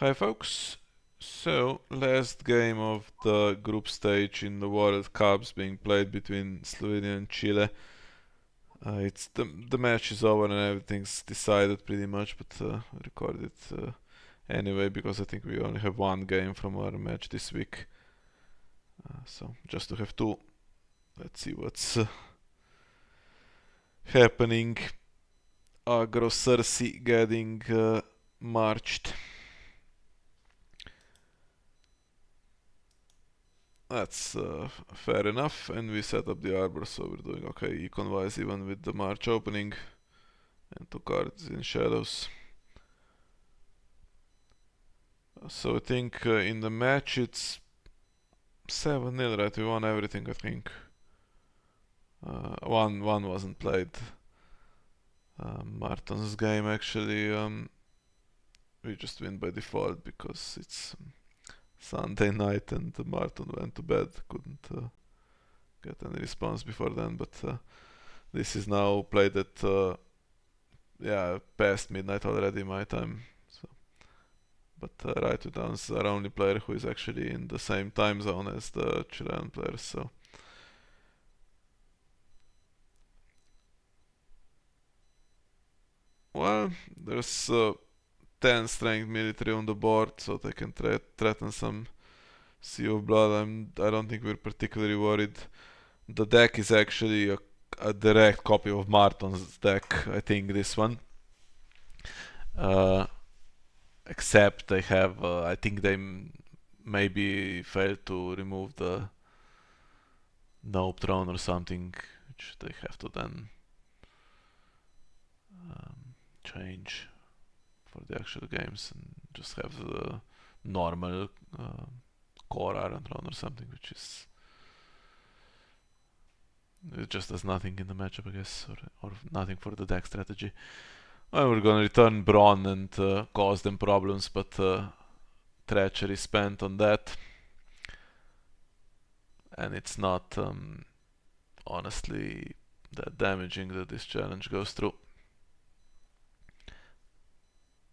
Hi folks. So, last game of the group stage in the World Cups being played between Slovenia and Chile. It's the match is over and everything's decided pretty much, but I recorded it anyway because I think we only have one game from our match this week. So just to have two. Let's see what's happening. Agrosarsi getting marched. That's fair enough, and we set up the arbor, so we're doing okay econ-wise even with the march opening, and two cards in shadows. So I think in the match it's 7-0, right? We won everything, I think. One wasn't played. Martin's game actually, we just win by default because it's Sunday night and Martin went to bed, couldn't get any response before then, but this is now played at past midnight already my time. So, but Rightwaydown's our only player who is actually in the same time zone as the Chilean players. So well, there's 10 strength military on the board, so they can threaten some Sea of Blood. I don't think we're particularly worried. The deck is actually a direct copy of Martin's deck, I think, this one. Except they have, I think they maybe failed to remove the Nope Throne or something, which they have to then change for the actual games and just have the normal core Iron Throne or something, which is it just does nothing in the matchup, I guess, or nothing for the deck strategy. Well, we're gonna return Braun and cause them problems, but treachery spent on that, and it's not honestly that damaging that this challenge goes through.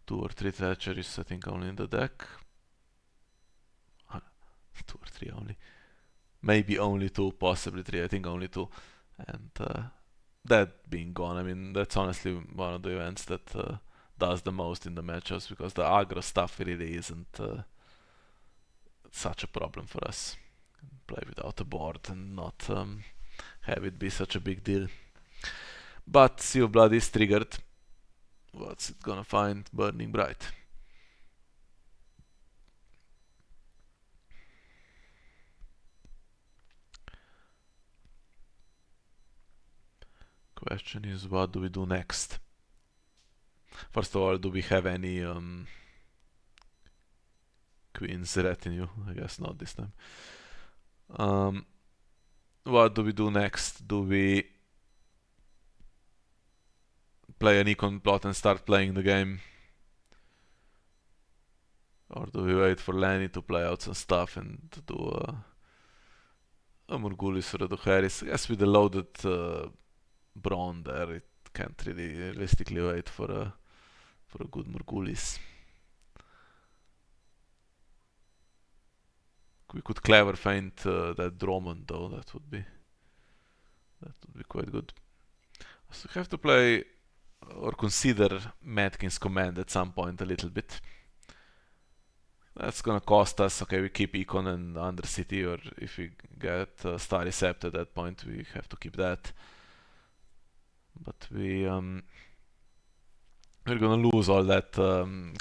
2 or 3 treacheries, I think, only in the deck. 2 or 3 only. Maybe only 2, possibly 3, I think only 2. And that being gone, I mean, that's honestly one of the events that does the most in the matchups, because the aggro stuff really isn't such a problem for us. Play without a board and not have it be such a big deal. But Sea of Blood is triggered. What's it gonna find? Burning Bright. Question is, what do we do next? First of all, do we have any Queen's retinue? I guess not this time. What do we do next? Do we play an econ plot and start playing the game? Or do we wait for Lanny to play out some stuff and do a Morgulis or a Duharis? I guess with the loaded Braun there, it can't really realistically wait for a good Morgulis. We could clever feint that Drummond though. That would be quite good. So we have to play or consider Matkins command at some point a little bit. That's gonna cost us. Okay, we keep Econ and Undercity, or if we get Starry Sept at that point, we have to keep that. But we're gonna lose all that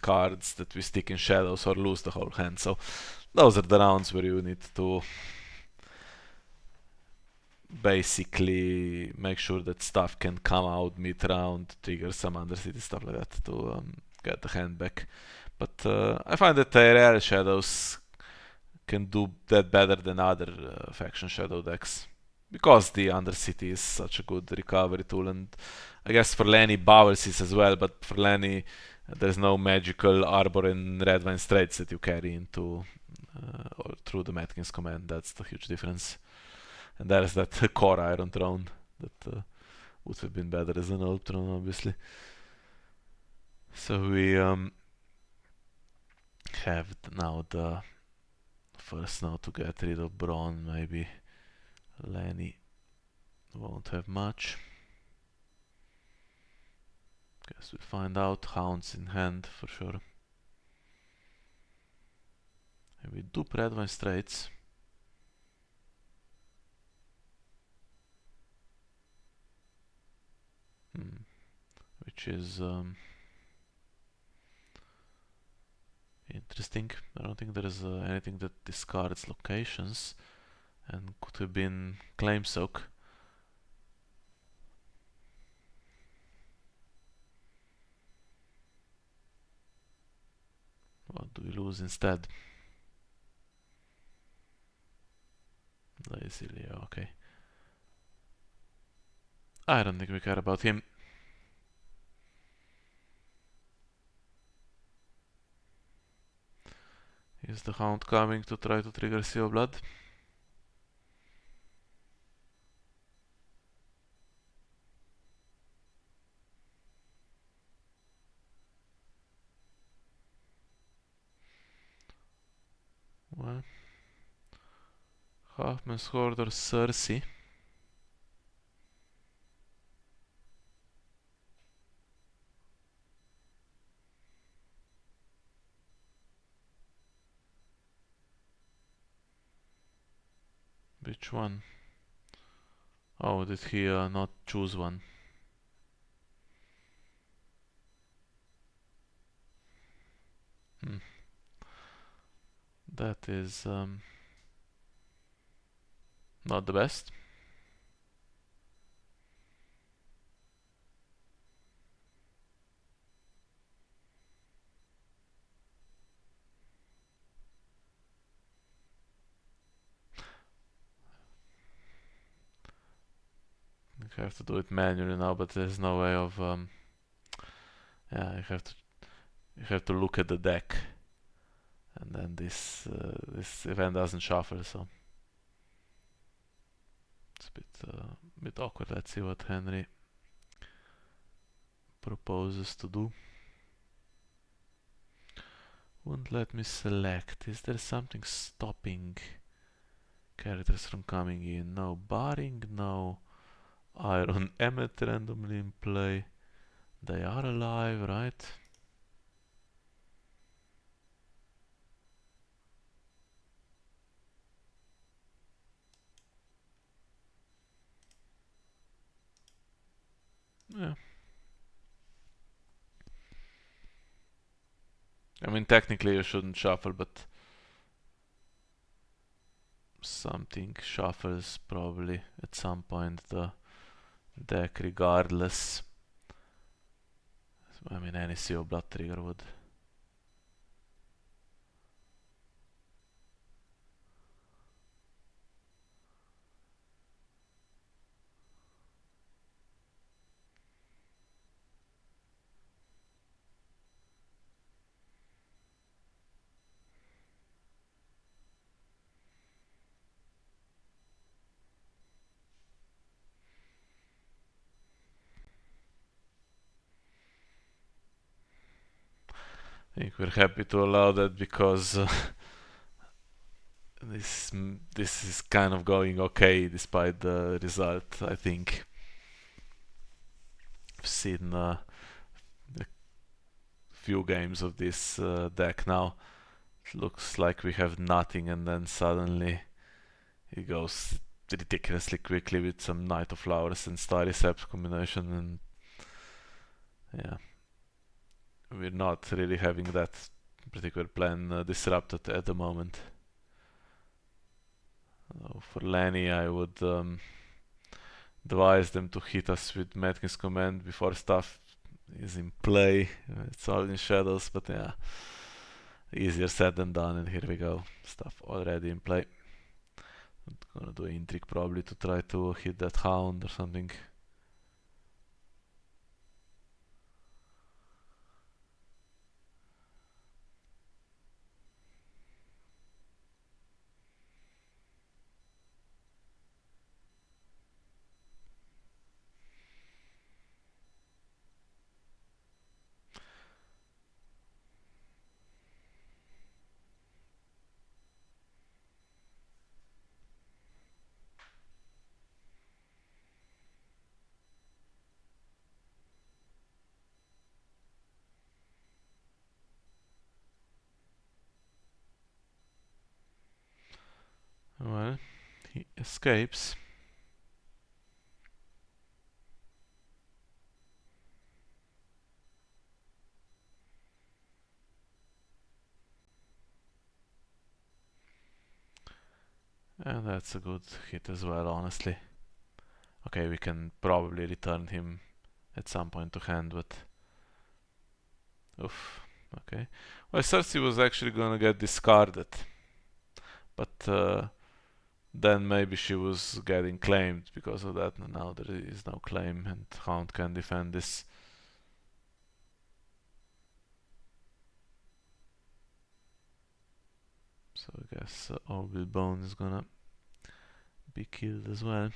cards that we stick in shadows, or lose the whole hand. So those are the rounds where you need to basically make sure that stuff can come out mid-round, trigger some Undercity, stuff like that, to get the hand back. But I find that Tyrell shadows can do that better than other faction shadow decks, because the Undercity is such a good recovery tool, and I guess for Lenny Bowels is as well, but for Lenny there's no magical Arbor and Redvine Straits that you carry into or through the Matkins command. That's the huge difference. And there's that core Iron Throne that would have been better as an Old Throne, obviously. So we have now the first now to get rid of Braun. Maybe Lenny won't have much. Guess we'll find out. Hounds in hand for sure. Maybe dupe red wine straights. Which is interesting. I don't think there is anything that discards locations and could have been claim soak. What do we lose instead? Lazily, okay. I don't think we care about him. Is the Hound coming to try to trigger Sea of Blood? Well, Halfman's Horde or Cersei? Which one? Oh, did he not choose one? That is not the best. I have to do it manually now, but there's no way of yeah, you have to look at the deck, and then this event doesn't shuffle, so it's a bit awkward. Let's see what Henry proposes to do. Won't let me select. Is there something stopping characters from coming in? No. Barring, no. Iron Emmet randomly in play. They are alive, right? Yeah. I mean, technically you shouldn't shuffle, but something shuffles probably at some point the deck regardless. I mean, any Sea of Blood trigger would. I think we're happy to allow that because this is kind of going okay despite the result. I think I've seen a few games of this deck now. It looks like we have nothing, and then suddenly it goes ridiculously quickly with some Knight of Flowers and Starry Seps combination, and yeah, we're not really having that particular plan disrupted at the moment. For Lenny, I would advise them to hit us with Matkins Command before stuff is in play. It's all in shadows, but yeah, easier said than done, and here we go. Stuff already in play. I'm gonna do an intrigue probably to try to hit that Hound or something. Well, he escapes. And that's a good hit as well, honestly. Okay, we can probably return him at some point to hand, but... Oof, okay. Well, Cersei was actually gonna get discarded, but then maybe she was getting claimed because of that, and now there is no claim, and Hound can defend this. So I guess Orville Bone is gonna be killed as well.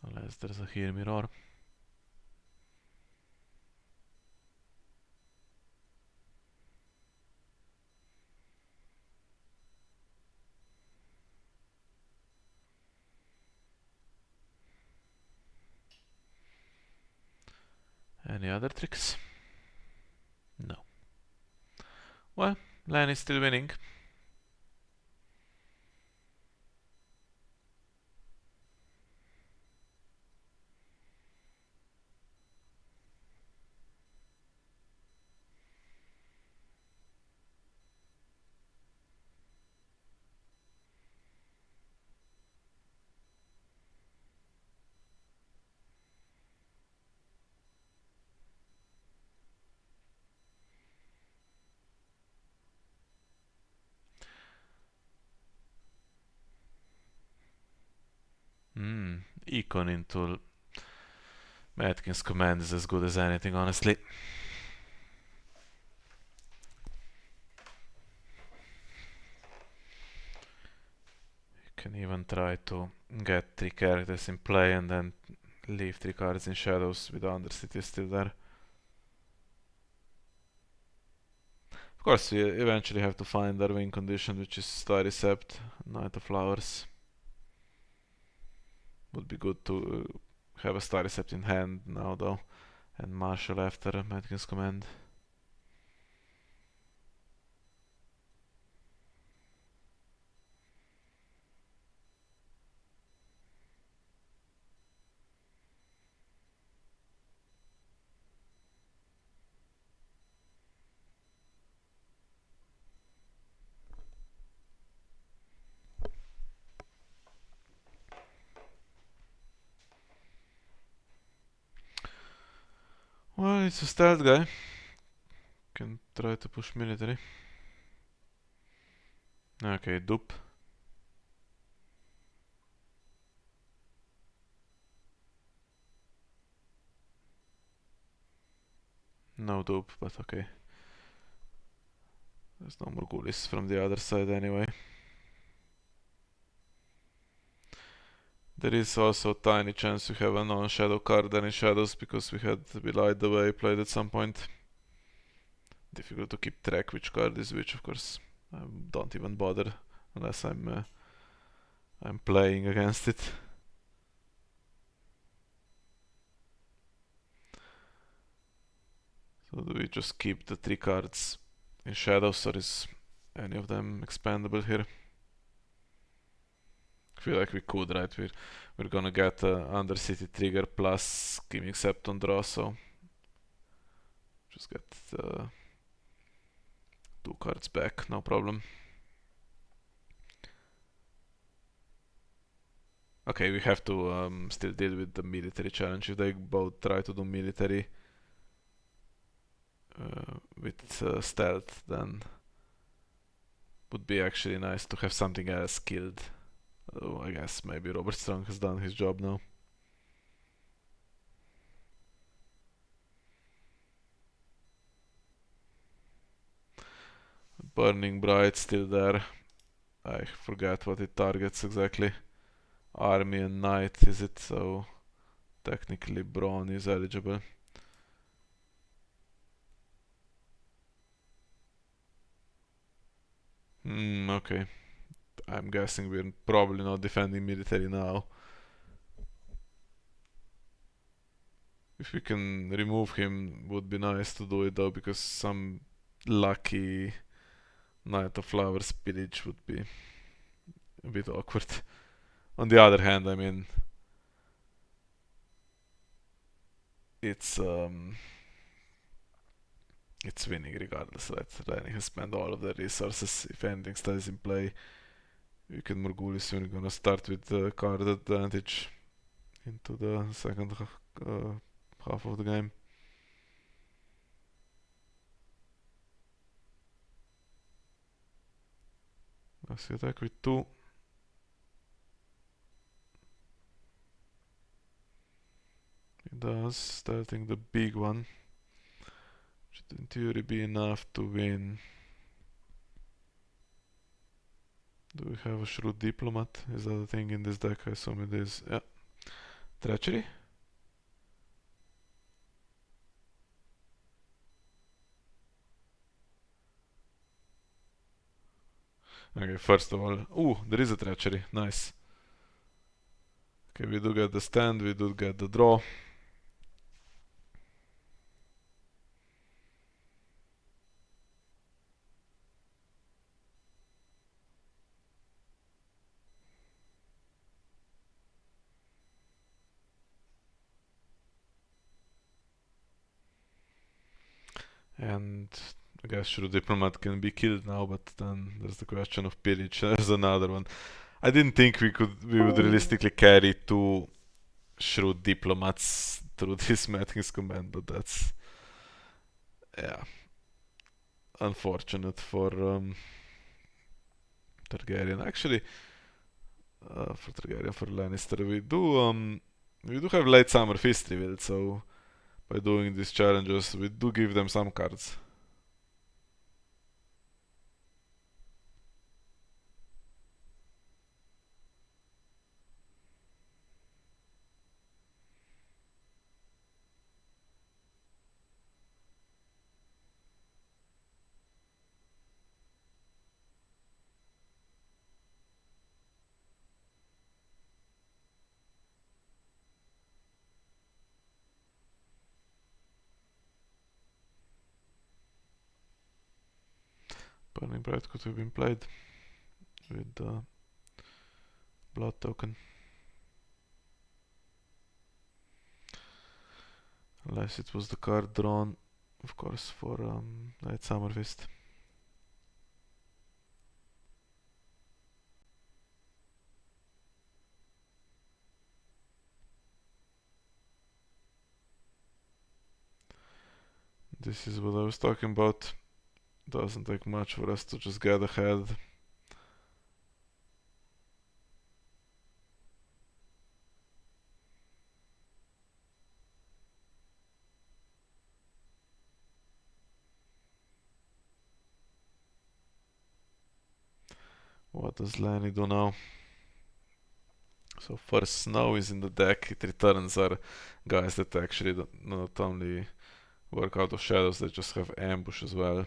Unless there's a Hear Me Roar. Any other tricks? No. Well, Lan is still winning. Econ into Matkins command is as good as anything, honestly. You can even try to get 3 characters in play and then leave 3 cards in shadows with the Undercity still there. Of course, we eventually have to find our win condition, which is Star Recept, Knight of Flowers. Would be good to have a Star Recept in hand now though, and Marshall after Matkins command. Well, it's a stealth guy. Can try to push military. Okay, dupe. No dupe, but okay. There's no more ghoulies from the other side anyway. There is also a tiny chance we have a non-shadow card in shadows because we had We Light the Way played at some point. Difficult to keep track which card is which, of course. I don't even bother unless I'm playing against it. So do we just keep the 3 cards in shadows, or is any of them expandable here? I feel like we could, right? We're gonna get Undercity trigger plus Scheming Septon draw, so just get 2 cards back, no problem. Okay, we have to still deal with the military challenge. If they both try to do military with stealth, then would be actually nice to have something else killed. Oh, I guess maybe Robert Strong has done his job now. Burning Bright still there. I forgot what it targets exactly. Army and Knight is it, so technically Braun is eligible. Okay. I'm guessing we're probably not defending military now. If we can remove him, would be nice to do it though, because some lucky Knight of Flowers pillage would be a bit awkward. On the other hand, I mean, it's it's winning regardless, right? Rani has spent all of their resources. If anything stays in play, we can Morguli soon gonna start with the card advantage into the second half of the game. Let's attack with 2. It does, starting the big one. Should in theory be enough to win. Do we have a Shrewd Diplomat? Is that a thing in this deck? I assume it is. Yeah. Treachery? Okay, first of all, ooh, there is a Treachery. Nice. Okay, we do get the stand, we do get the draw. And I guess Shrewd Diplomat can be killed now, but then there's the question of pillage. There's another one. I didn't think we would realistically carry 2 Shrewd Diplomats through this Madness command, but that's, yeah, unfortunate for Targaryen. Actually, for Targaryen, for Lannister, we do have late summer feast revealed, so by doing these challenges, we do give them some cards. Burning Bright could have been played with the blood token. Unless it was the card drawn, of course, for Night Summer Fist. This is what I was talking about. Doesn't take much for us to just get ahead. What does Lanny do now? So first Snow is in the deck. It returns our guys that actually not only work out of shadows, they just have ambush as well.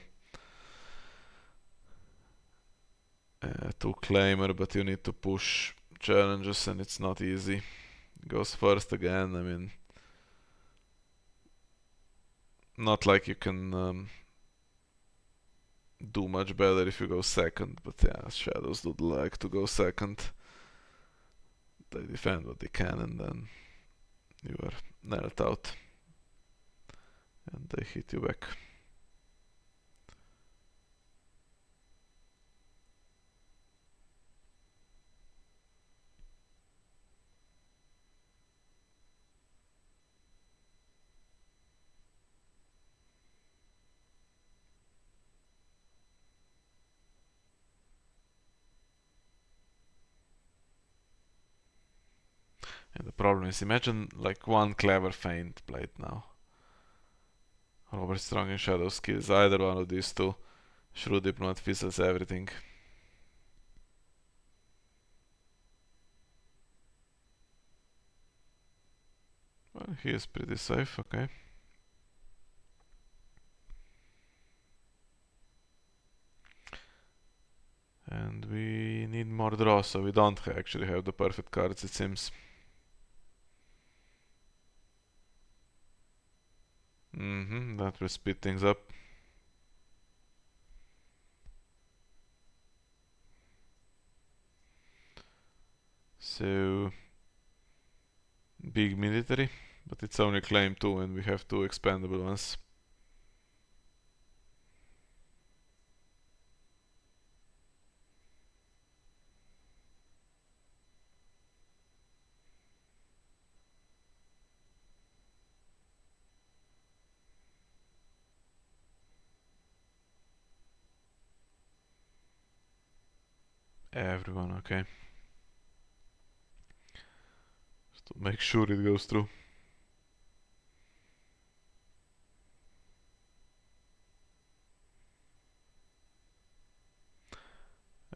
2 claimer, but you need to push challenges and it's not easy. Goes first again. I mean, not like you can do much better if you go second, but yeah, shadows do like to go second. They defend what they can and then you are knelt out and they hit you back. And the problem is, imagine like one clever feint played now. Robert Strong and Shadow skills, either one of these 2. Shrewd Diplomat fizzles everything. Well, he is pretty safe, okay. And we need more draw, so we don't actually have the perfect cards, it seems. That will speed things up. So, big military, but it's only claim 2 and we have 2 expandable ones. Everyone, okay. Just to make sure it goes through.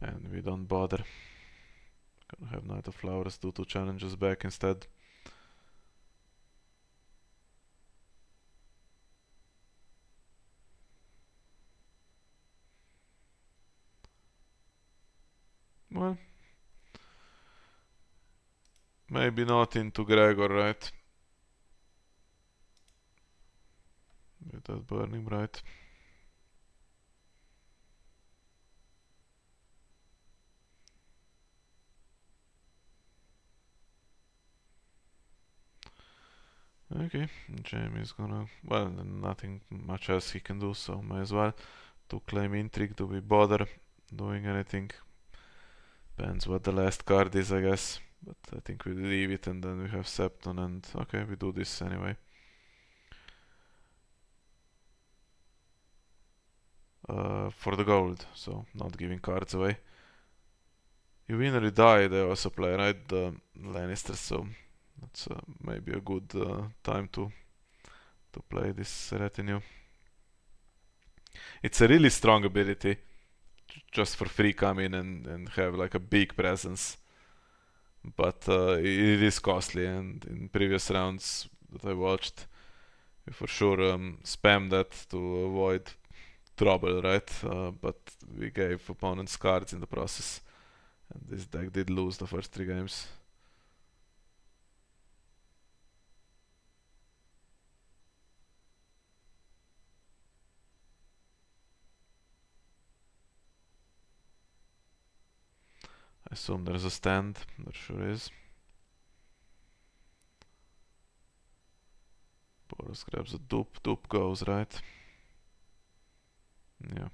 And we don't bother. Gonna have Knight of Flowers do 2 challenges back instead. Well, maybe not into Gregor, right? With that Burning Bright. Okay, Jamie's gonna... Well, nothing much else he can do, so might as well. To claim Intrigue, do we bother doing anything? Depends what the last card is, I guess. But I think we leave it and then we have Septon and... Okay, we do this anyway. For the gold, so not giving cards away. You win or you die, they also play, right? The Lannister, so that's maybe a good time to play this retinue. It's a really strong ability, just for free come in and have like a big presence. But it is costly, and in previous rounds that I watched, we for sure spam that to avoid trouble, right? But we gave opponents cards in the process, and this deck did lose the first 3 games. I assume there's a stand, there sure is. Boros grabs a dupe, dupe goes, right? Yeah.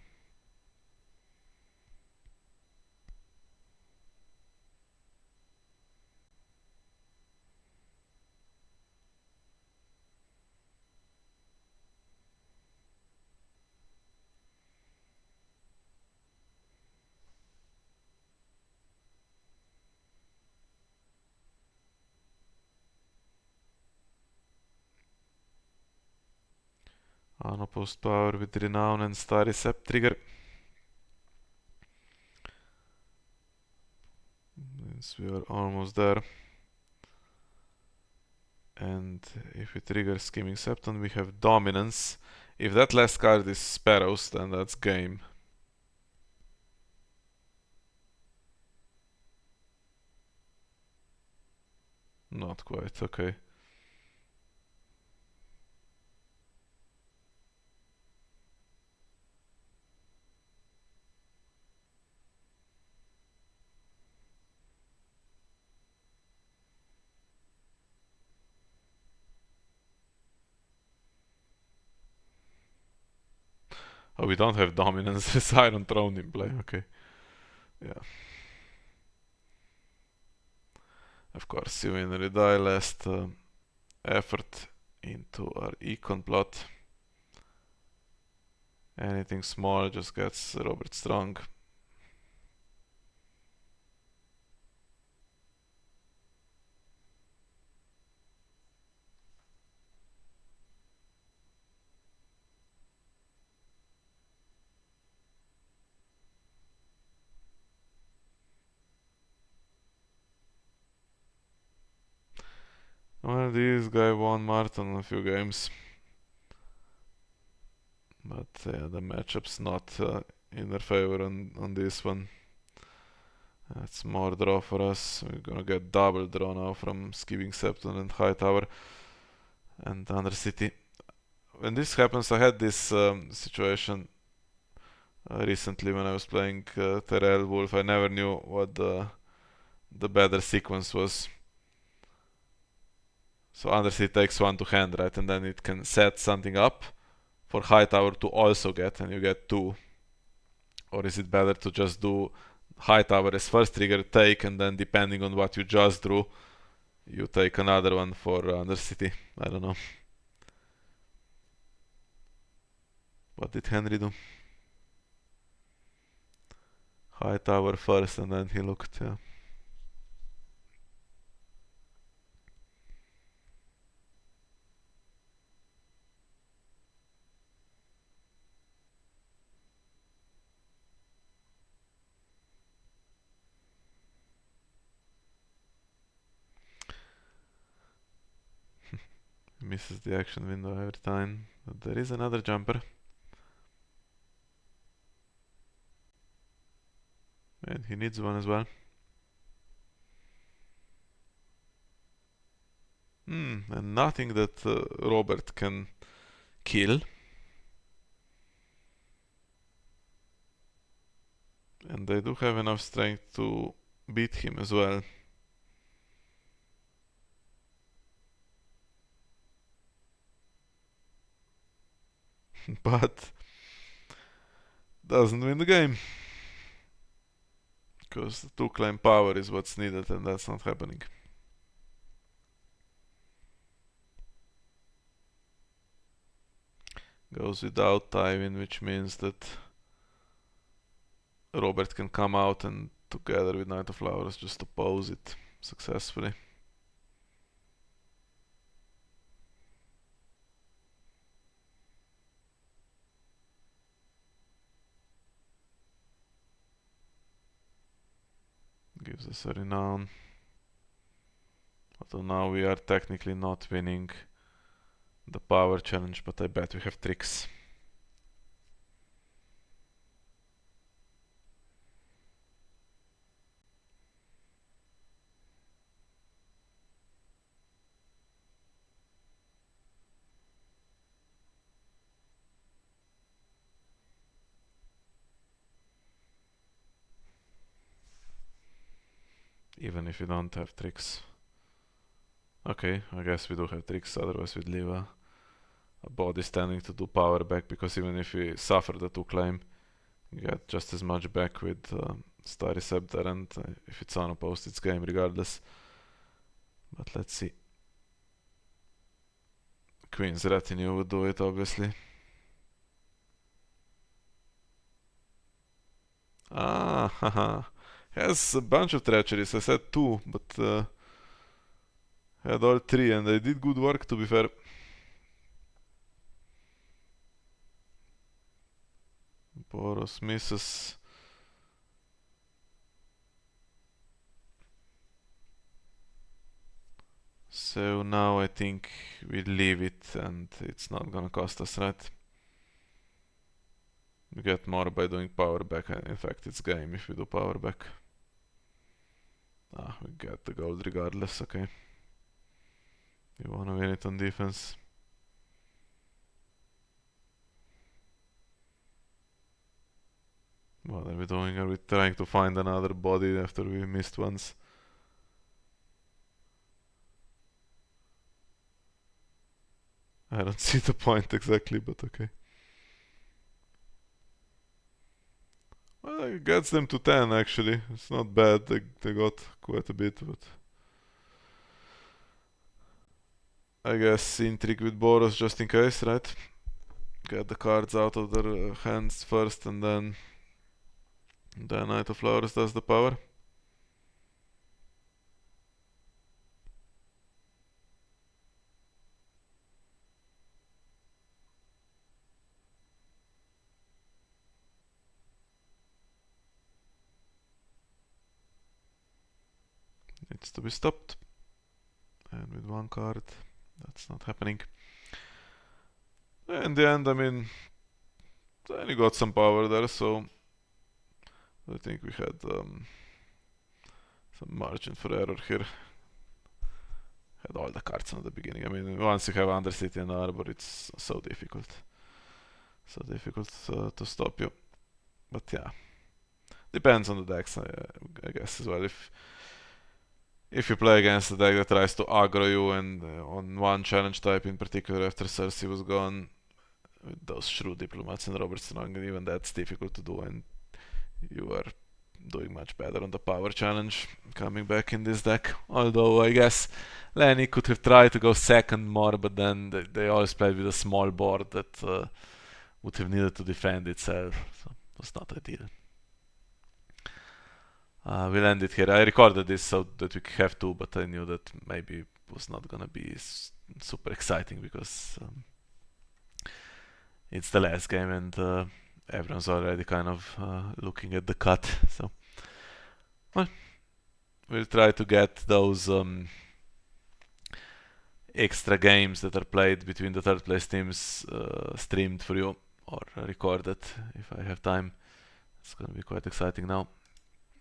Unopposed power with Renown and Starry Sep trigger. Means we are almost there. And if we trigger Scheming Septon, we have Dominance. If that last card is Sparrows, then that's game. Not quite, okay. Oh, we don't have Dominance, there's Iron Throne in play, okay. Yeah. Of course, you win or die. Last effort into our econ plot. Anything small just gets Robert Strong. Well, this guy won Martin a few games. But yeah, the matchup's not in their favor on this one. That's more draw for us. We're gonna get double draw now from Skiving Septon and Hightower and Undercity. when this happens, I had this situation recently when I was playing Tyrell Wolf. I never knew what the better sequence was. So Undercity takes one to hand, right? And then it can set something up for Hightower to also get, and you get two. Or is it better to just do Hightower as first trigger take, and then depending on what you just drew, you take another one for Undercity? I don't know. What did Henry do? Hightower first, and then he looked, yeah. Misses the action window every time, but there is another jumper. And he needs one as well. And nothing that Robert can kill. And they do have enough strength to beat him as well. But doesn't win the game. Because the 2 claim power is what's needed, and that's not happening. Goes without Tywin, which means that Robert can come out and together with Knight of Flowers just oppose it successfully. Gives us a renown. Although now we are technically not winning the power challenge, but I bet we have tricks. Even if we don't have tricks. Okay, I guess we do have tricks, otherwise we'd leave a body standing to do power back, because even if we suffer the 2 claim, you get just as much back with Starry Scepter, and if it's unopposed, it's game regardless. But let's see. Queen's Retinue would do it, obviously. Ah, haha. Has a bunch of treacheries. I said 2, but had all 3, and they did good work, to be fair. Boros misses. So now I think we leave it, and it's not gonna cost us, right? We get more by doing power back. In fact, it's game if we do power back. We get the gold regardless, okay. We wanna win it on defense. What are we doing? Are we trying to find another body after we missed once? I don't see the point exactly, but okay. Well, it gets them to 10 actually. It's not bad. They got quite a bit, but I guess intrigue with Boros just in case, right? Get the cards out of their hands first, and then the Knight of Flowers does the power. Needs to be stopped. And with 1 card, that's not happening. In the end, I mean, then you got some power there, so I think we had some margin for error here. had all the cards on the beginning. I mean, once you have Undercity and Arbor, it's so difficult. So difficult to stop you. But yeah, depends on the decks, I guess, as well. If you play against a deck that tries to aggro you, and on one challenge type in particular, after Cersei was gone, with those Shrew Diplomats and Robert Strong, and even that's difficult to do, and you are doing much better on the power challenge coming back in this deck. Although I guess Lenny could have tried to go second more, but then they always played with a small board that would have needed to defend itself, so it was not ideal. We'll end it here. I recorded this so that we have to, but I knew that maybe it was not gonna be super exciting because it's the last game and everyone's already kind of looking at the cut. So, well, we'll try to get those extra games that are played between the third place teams streamed for you or recorded if I have time. It's gonna be quite exciting now.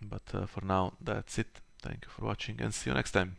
But for now, that's it. Thank you for watching and see you next time.